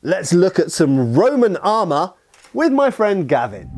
Let's look at some Roman armour with my friend Gavin.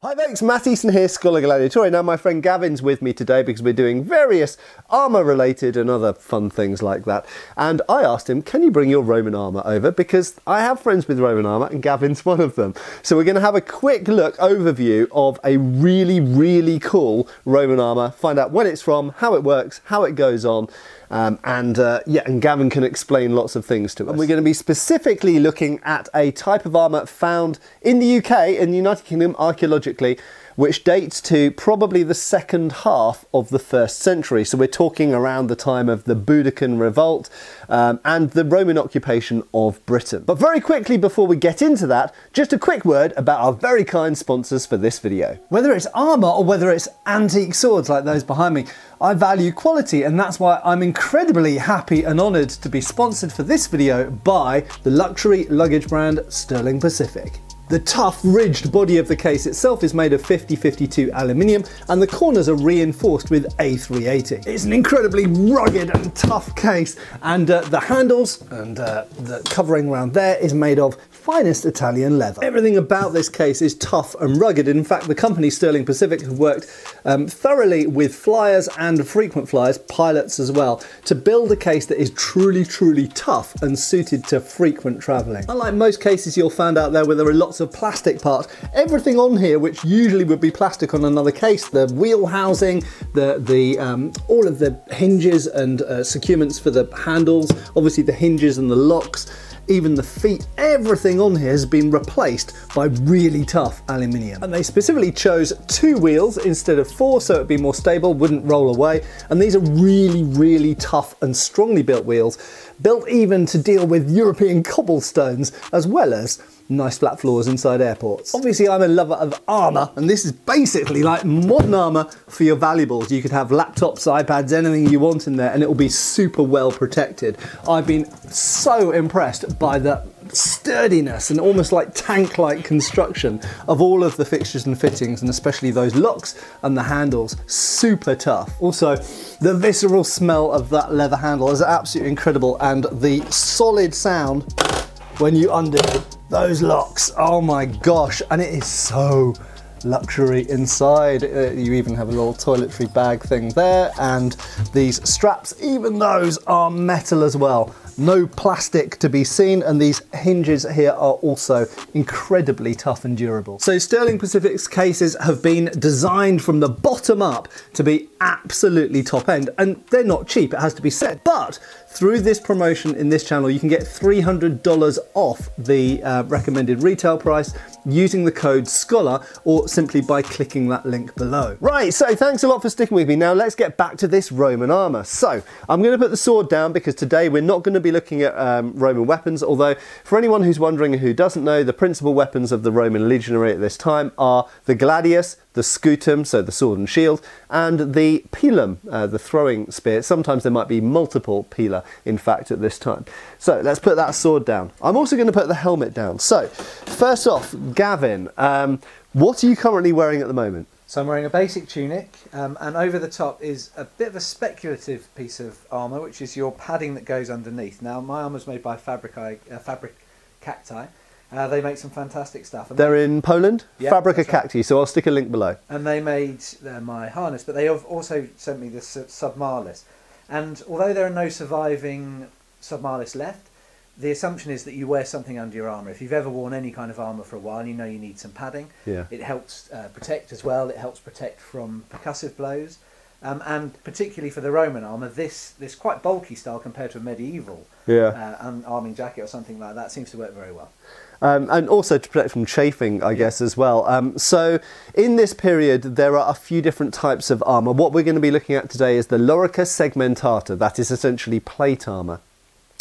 Hi folks, Matt Easton here, Scholar Gladiatorian. Now my friend Gavin's with me today because we're doing various armour related and other fun things like that. And I asked him, can you bring your Roman armour over? Because I have friends with Roman armour and Gavin's one of them. So we're going to have a quick look overview of a really cool Roman armour, find out when it's from, how it works, how it goes on. And Gavin can explain lots of things to us. And we're going to be specifically looking at a type of armour found in the UK, in the United Kingdom, archaeologically, which dates to probably the second half of the 1st century. So we're talking around the time of the Boudiccan revolt and the Roman occupation of Britain. But very quickly before we get into that, just a quick word about our very kind sponsors for this video. Whether it's armour or whether it's antique swords like those behind me, I value quality, and that's why I'm incredibly happy and honoured to be sponsored for this video by the luxury luggage brand Sterling Pacific. The tough, ridged body of the case itself is made of 50-52 aluminium, and the corners are reinforced with A380. It's an incredibly rugged and tough case, and the handles and the covering around there is made of finest Italian leather. Everything about this case is tough and rugged. In fact, the company Sterling Pacific have worked thoroughly with flyers and frequent flyers, pilots as well, to build a case that is truly tough and suited to frequent travelling. Unlike most cases you'll find out there where there are lots of plastic parts, everything on here which usually would be plastic on another case, the wheel housing, all of the hinges and securements for the handles, obviously the hinges and the locks, even the feet, everything on here has been replaced by really tough aluminium. And they specifically chose 2 wheels instead of 4 so it'd be more stable, wouldn't roll away. And these are really tough and strongly built wheels, built even to deal with European cobblestones as well as nice flat floors inside airports. Obviously I'm a lover of armour, and this is basically like modern armour for your valuables. You could have laptops, iPads, anything you want in there and it will be super well protected. I've been so impressed by the sturdiness and almost like tank-like construction of all of the fixtures and fittings, and especially those locks and the handles, super tough. Also, the visceral smell of that leather handle is absolutely incredible, and the solid sound when you undo those locks, oh my gosh, and it is so luxury inside. You even have a little toiletry bag thing there, and these straps, even those are metal as well. No plastic to be seen, and these hinges here are also incredibly tough and durable. So Sterling Pacific's cases have been designed from the bottom up to be absolutely top end, and they're not cheap, it has to be said, but through this promotion in this channel you can get $300 off the recommended retail price using the code SCHOLAR, or simply by clicking that link below. Right, so thanks a lot for sticking with me. Now let's get back to this Roman armour. So I'm going to put the sword down because today we're not going to be looking at Roman weapons, although for anyone who's wondering who doesn't know, the principal weapons of the Roman legionary at this time are the gladius, the scutum, so the sword and shield, and the pilum, the throwing spear. Sometimes there might be multiple pila, in fact, at this time. So let's put that sword down. I'm also going to put the helmet down. So first off, Gavin, what are you currently wearing at the moment? So I'm wearing a basic tunic, and over the top is a bit of a speculative piece of armour, which is your padding that goes underneath. Now my armour is made by fabric cacti. They make some fantastic stuff. And they're in Poland? Yeah, Fabrica Cacti, so I'll stick a link below. And they made my harness, but they have also sent me this submalis. And although there are no surviving submalis left, the assumption is that you wear something under your armour. If you've ever worn any kind of armour for a while, you know you need some padding. Yeah. It helps protect as well. It helps protect from percussive blows. And particularly for the Roman armour, this quite bulky style compared to a medieval arming jacket or something like that seems to work very well. And also to protect from chafing, I guess, as well. So in this period, there are a few different types of armour. What we're going to be looking at today is the Lorica Segmentata. That is essentially plate armour,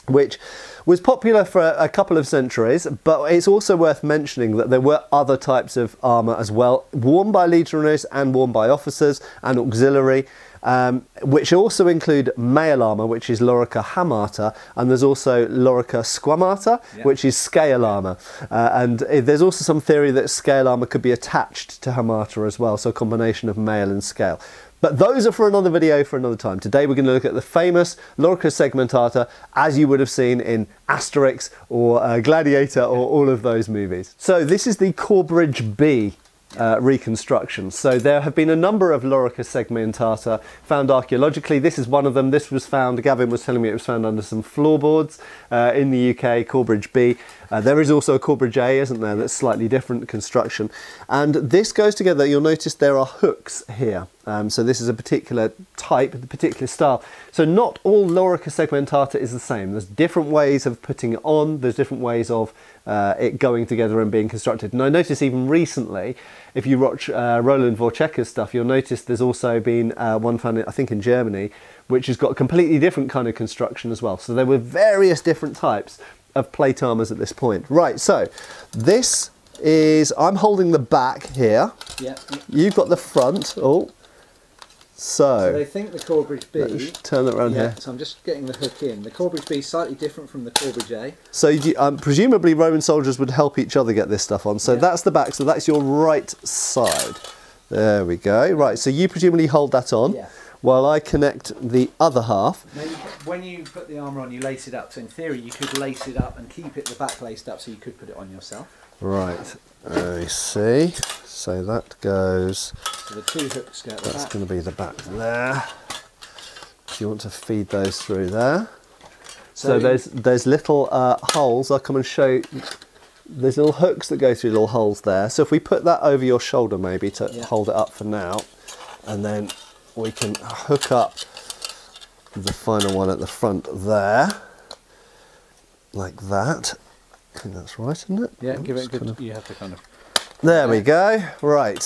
which was popular for a couple of centuries, but it's also worth mentioning that there were other types of armour as well, worn by legionaries and worn by officers and auxiliary, which also include mail armour, which is Lorica Hamata, and there's also Lorica Squamata, which is scale armour. And there's also some theory that scale armour could be attached to Hamata as well, so a combination of mail and scale. But those are for another video for another time. Today we're going to look at the famous Lorica Segmentata, as you would have seen in Asterix or Gladiator or all of those movies. So this is the Corbridge B reconstruction. So there have been a number of Lorica Segmentata found archaeologically. This is one of them. This was found, Gavin was telling me it was found under some floorboards in the UK, Corbridge B. There is also a Corbridge A, isn't there, that's slightly different construction. And this goes together, you'll notice there are hooks here. So this is a particular type, a particular style. So not all Lorica Segmentata is the same. There's different ways of putting it on, there's different ways of it going together and being constructed. And I noticed even recently, if you watch Roland Vorchecker's stuff, you'll notice there's also been one found, I think in Germany, which has got a completely different kind of construction as well. So there were various different types of plate armours at this point. Right, so this is, I'm holding the back here. Yeah. You've got the front. Oh. So they think the Corbridge B. Turn that around here. So I'm just getting the hook in. The Corbridge B is slightly different from the Corbridge A. So presumably Roman soldiers would help each other get this stuff on. So that's the back. So that's your right side. There we go. Right. So you presumably hold that on. Yeah. While I connect the other half. Now when you put the armour on, you lace it up. So in theory, you could lace it up and keep it the back laced up, so you could put it on yourself. Right. I see. So that goes. So the two hooks go at the back. That's going to be the back there. If you want to feed those through there. So there's little holes. I'll come and show you. There's little hooks that go through little holes there. So if we put that over your shoulder maybe to hold it up for now, and then we can hook up the final one at the front there, like that. I think that's right, isn't it? Yeah, give it a good, you have to kind of... There we go, right.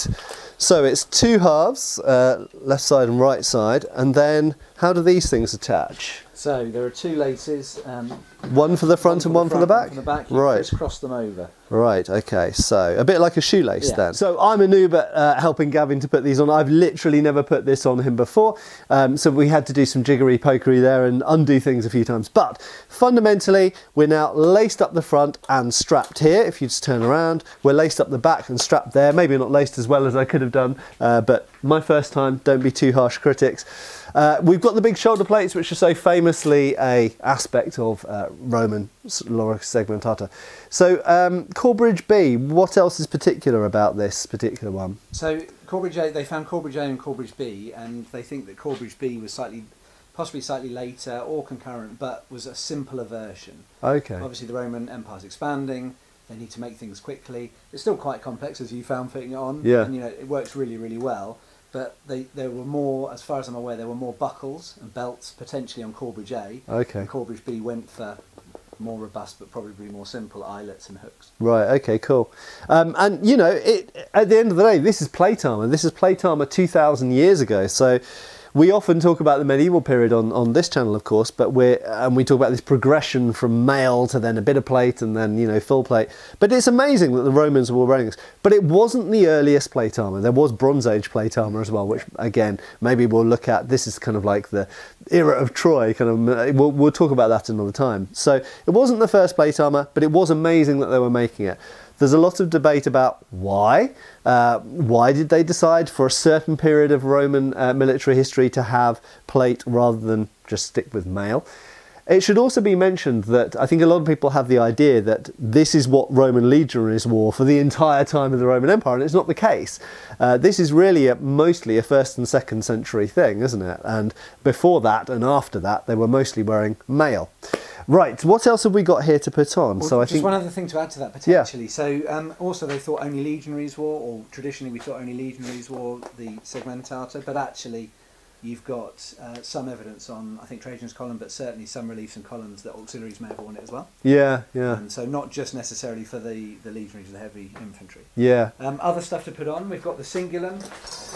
So it's two halves, left side and right side, and then how do these things attach? So there are two laces. One for the front and one for the back? One for the back, you right. just cross them over. Right, okay, so a bit like a shoelace then. So I'm a noob at helping Gavin to put these on. I've literally never put this on him before, so we had to do some jiggery pokery there and undo things a few times. But fundamentally, we're now laced up the front and strapped here. If you just turn around, we're laced up the back and strapped there. Maybe not laced as well as I could have done, but my first time, don't be too harsh critics. We've got the big shoulder plates, which are so famously a aspect of Roman Lorica Segmentata. So Corbridge B, what else is particular about this particular one? So Corbridge A, they found Corbridge A and Corbridge B, and they think that Corbridge B was possibly slightly later or concurrent, but was a simpler version. Okay. Obviously the Roman Empire's expanding. They need to make things quickly. It's still quite complex, as you found putting it on. Yeah. And it works really, really well. But there were more, as far as I'm aware, there were more buckles and belts potentially on Corbridge A. Okay. And Corbridge B went for more robust but probably more simple eyelets and hooks. Right, okay, cool. And at the end of the day, this is plate armour. This is plate armour 2,000 years ago. So we often talk about the medieval period on this channel, of course, but we talk about this progression from mail to then a bit of plate and then, full plate. But it's amazing that the Romans were wearing this. But it wasn't the earliest plate armour. There was Bronze Age plate armour as well, which, again, maybe we'll look at. This is kind of like the era of Troy. We'll talk about that another time. So it wasn't the first plate armour, but it was amazing that they were making it. There's a lot of debate about why. Why did they decide for a certain period of Roman military history to have plate rather than just stick with mail? It should also be mentioned that I think a lot of people have the idea that this is what Roman legionaries wore for the entire time of the Roman Empire, and it's not the case. This is really mostly a 1st and 2nd century thing, isn't it? And before that and after that, they were mostly wearing mail. Right, what else have we got here to put on? Well, I think one other thing to add to that potentially. Yeah. So also they thought only legionaries wore, or traditionally we thought only legionaries wore the Segmentata, but actually you've got some evidence on, I think, Trajan's column, but certainly some reliefs and columns that auxiliaries may have worn it as well. Yeah, yeah. And so not just necessarily for the legionaries, the heavy infantry. Yeah. Other stuff to put on, we've got the cingulum,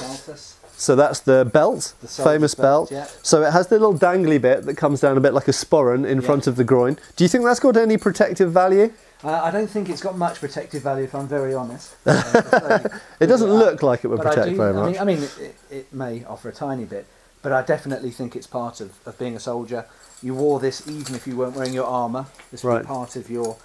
Balthus. So that's the belt, the famous belt. Yeah. So it has the little dangly bit that comes down a bit like a sporran in front of the groin. Do you think that's got any protective value? I don't think it's got much protective value, if I'm very honest. It doesn't look like it would protect very much. I mean it may offer a tiny bit, but I definitely think it's part of being a soldier. You wore this even if you weren't wearing your armour. This would be part of your,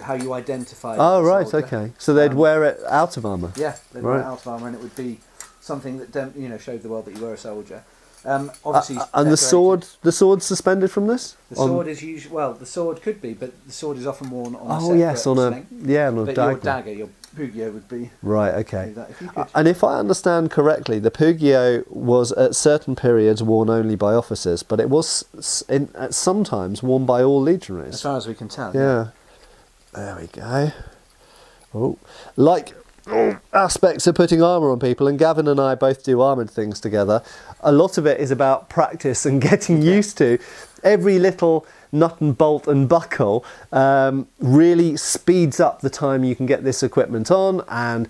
how you identify. Oh, right, okay. So they'd wear it out of armour? Yeah, they'd wear it out of armour, and it would be something that showed the world that you were a soldier. Obviously, and the sword's suspended from this. The sword is usually, well, the sword could be, but the sword is often worn on a separate sling. On a but dagger. Your dagger, your pugio would be right. Okay. If you could. And if I understand correctly, the pugio was at certain periods worn only by officers, but it was sometimes worn by all legionaries. As far as we can tell. Yeah. There we go. Oh, like aspects of putting armour on people, and Gavin and I both do armoured things together. A lot of it is about practice and getting used to. Every little nut and bolt and buckle really speeds up the time you can get this equipment on, and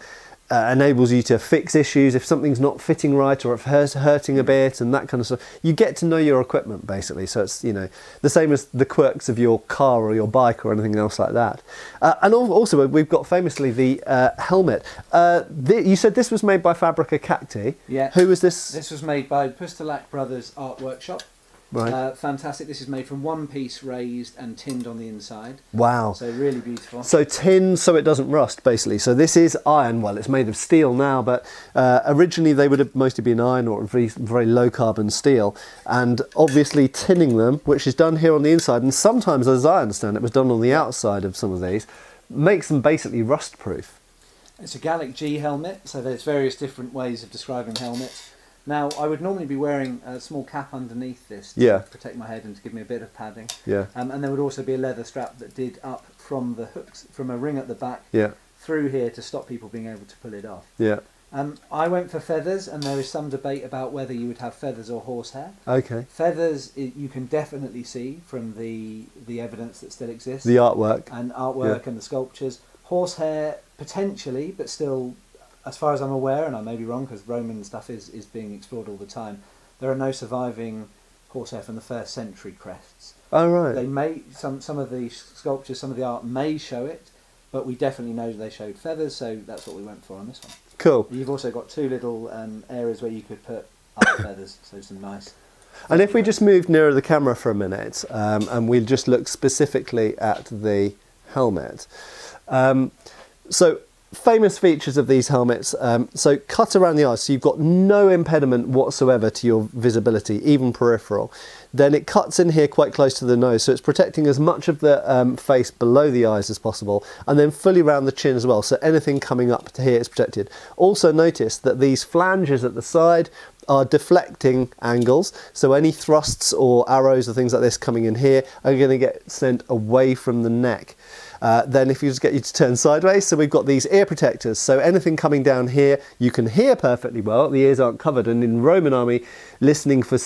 enables you to fix issues if something's not fitting right or if it's hurting a bit and that kind of stuff. You get to know your equipment basically, so it's the same as the quirks of your car or your bike or anything else like that. And also we've got famously the helmet. You said this was made by Fabrica Cacti. Yeah. Who was this? This was made by Pustelac Brothers Art Workshop. Right. Fantastic. This is made from one piece raised and tinned on the inside. Wow. So really beautiful. So tin so it doesn't rust basically. So this is iron. Well, it's made of steel now, but originally they would have mostly been iron or very, very low carbon steel. And obviously tinning them, which is done here on the inside, and sometimes, as I understand it, was done on the outside of some of these, makes them basically rust proof. It's a Gallic G helmet, so there's various different ways of describing helmets. Now, I would normally be wearing a small cap underneath this to protect my head and to give me a bit of padding. Yeah. And there would also be a leather strap that did up from the hooks, from a ring at the back, Yeah. through here to stop people being able to pull it off. Yeah. I went for feathers, and there is some debate about whether you would have feathers or horsehair. Okay. Feathers, you can definitely see from the evidence that still exists. The artwork. And artwork and the sculptures. Horsehair, potentially, but still, as far as I'm aware, and I may be wrong because Roman stuff is being explored all the time, there are no surviving horsehair from the 1st century crests. Oh, right. They may, some of the sculptures, some of the art may show it, but we definitely know they showed feathers, so that's what we went for on this one. Cool. You've also got two little areas where you could put art feathers, so some nice. And if we just move nearer the camera for a minute, and we'll just look specifically at the helmet. So famous features of these helmets, so cut around the eyes, so you've got no impediment whatsoever to your visibility, even peripheral. Then it cuts in here quite close to the nose, so it's protecting as much of the face below the eyes as possible, and then fully around the chin as well, so anything coming up to here is protected. Also notice that these flanges at the side are deflecting angles, so any thrusts or arrows or things like this coming in here are going to get sent away from the neck. Then if you just get you to turn sideways, so we've got these ear protectors, so anything coming down here you can hear perfectly well, the ears aren't covered, and in Roman army listening for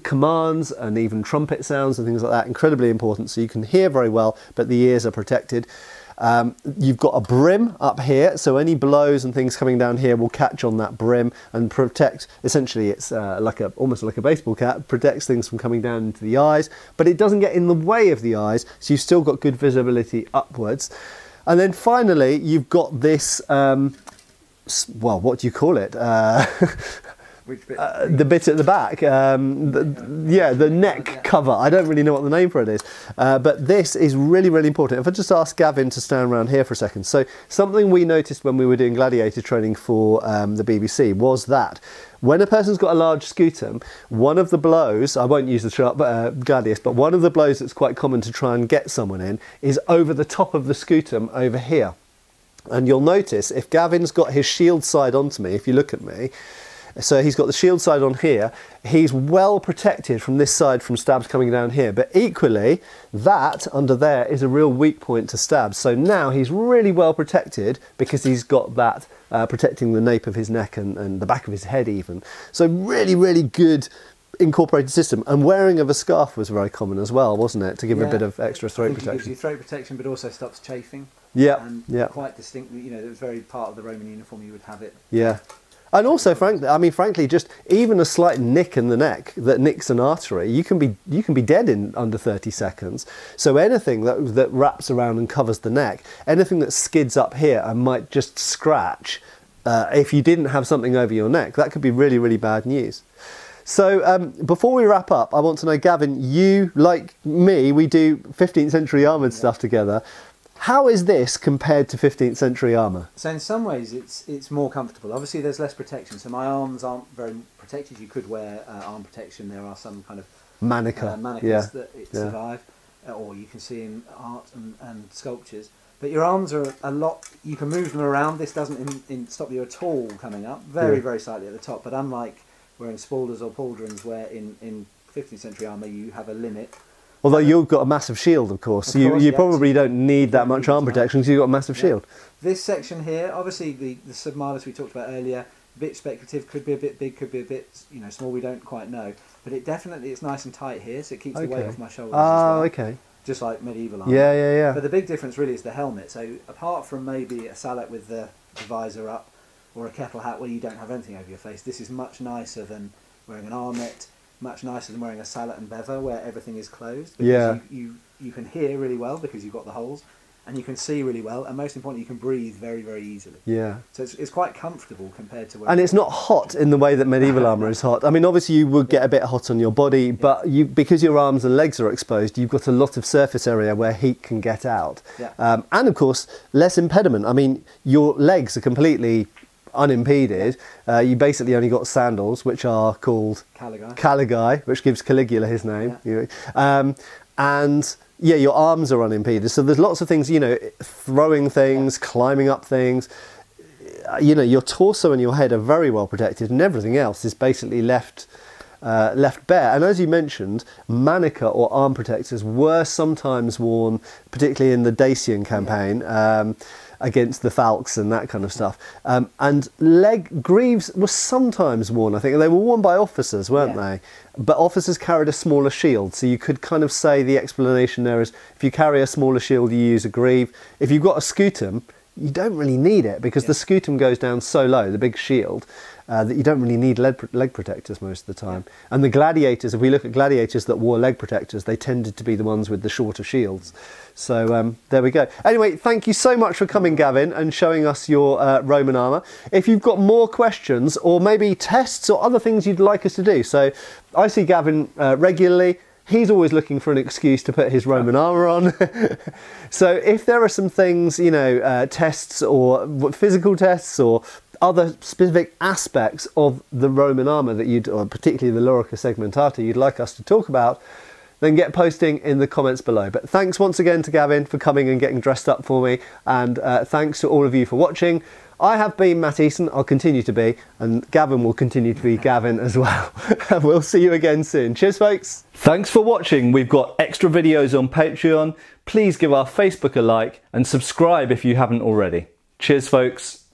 commands and even trumpet sounds and things like that, incredibly important, so you can hear very well but the ears are protected. You've got a brim up here, so any blows and things coming down here will catch on that brim and protect. Essentially it's almost like a baseball cap, protects things from coming down into the eyes, but it doesn't get in the way of the eyes, so you've still got good visibility upwards. And then finally you've got this well, what do you call it? Which bit? The bit at the back, the neck cover. I don't really know what the name for it is, but this is really, really important. If I just ask Gavin to stand around here for a second. So something we noticed when we were doing gladiator training for the BBC was that when a person's got a large scutum, one of the blows, I won't use the sharp gladius, but one of the blows that's quite common to try and get someone in is over the top of the scutum over here. And you'll notice if Gavin's got his shield side onto me, if you look at me, so he's got the shield side on here, he's well protected from this side from stabs coming down here, but equally that under there is a real weak point to stabs. So now he's really well protected because he's got that protecting the nape of his neck and the back of his head even. So really, really good incorporated system. And wearing of a scarf was very common as well, wasn't it, to give a bit of extra throat protection. It gives you throat protection but also stops chafing. Yeah, and quite distinctly, it was very part of the Roman uniform, you would have it. Yeah. And also, frankly, just even a slight nick in the neck that nicks an artery, you can be dead in under 30 seconds. So anything that wraps around and covers the neck, anything that skids up here and might just scratch, if you didn't have something over your neck, that could be really, really bad news. So before we wrap up, I want to know, Gavin, you, like me, we do 15th century armoured stuff together. How is this compared to 15th century armour? So in some ways it's more comfortable. Obviously there's less protection, so my arms aren't very protected. You could wear arm protection. There are some kind of mannequins that survive, or you can see in art and sculptures. But your arms are a lot, you can move them around. This doesn't stop you at all coming up, very slightly at the top. But unlike wearing spaulders or pauldrons, where in 15th century armour you have a limit. Although you've got a massive shield, of course. You probably don't need that much arm protection because you've got a massive shield. This section here, obviously the submalis we talked about earlier, a bit speculative, could be a bit big, could be a bit small, we don't quite know. But it's nice and tight here, so it keeps the weight off my shoulders as well. Okay. Just like medieval armour. Yeah. But the big difference really is the helmet. So apart from maybe a sallet with the visor up, or a kettle hat where you don't have anything over your face, this is much nicer than wearing an armet, much nicer than wearing a sallet and bever where everything is closed. Because you can hear really well because you've got the holes, and you can see really well, and most importantly you can breathe very easily. Yeah. So it's quite comfortable compared to... And it's not hot in the way that medieval armour is hot. I mean, obviously you would get a bit hot on your body, but because your arms and legs are exposed, you've got a lot of surface area where heat can get out. Yeah. And of course, less impediment. I mean, your legs are completely unimpeded. You basically only got sandals, which are called Caligae, which gives Caligula his name. And yeah, your arms are unimpeded. So there's lots of things, throwing things, climbing up things. Your torso and your head are very well protected, and everything else is basically left bare. And as you mentioned, manica or arm protectors were sometimes worn, particularly in the Dacian campaign, against the Falks and that kind of stuff. And leg greaves were sometimes worn, I think. They were worn by officers, weren't they? But officers carried a smaller shield, so you could kind of say the explanation there is if you carry a smaller shield, you use a greave. If you've got a scutum, you don't really need it because the scutum goes down so low, the big shield, that you don't really need leg protectors most of the time. And the gladiators, if we look at gladiators that wore leg protectors, they tended to be the ones with the shorter shields. So there we go. Anyway, thank you so much for coming, Gavin, and showing us your Roman armour. If you've got more questions or maybe tests or other things you'd like us to do, so I see Gavin regularly. He's always looking for an excuse to put his Roman armour on. So if there are some things, tests or physical tests or other specific aspects of the Roman armour that or particularly the Lorica Segmentata, you'd like us to talk about, then get posting in the comments below. But thanks once again to Gavin for coming and getting dressed up for me, and thanks to all of you for watching. I have been Matt Easton, I'll continue to be, and Gavin will continue to be Gavin as well. And we'll see you again soon. Cheers, folks. Thanks for watching. We've got extra videos on Patreon. Please give our Facebook a like and subscribe if you haven't already. Cheers, folks.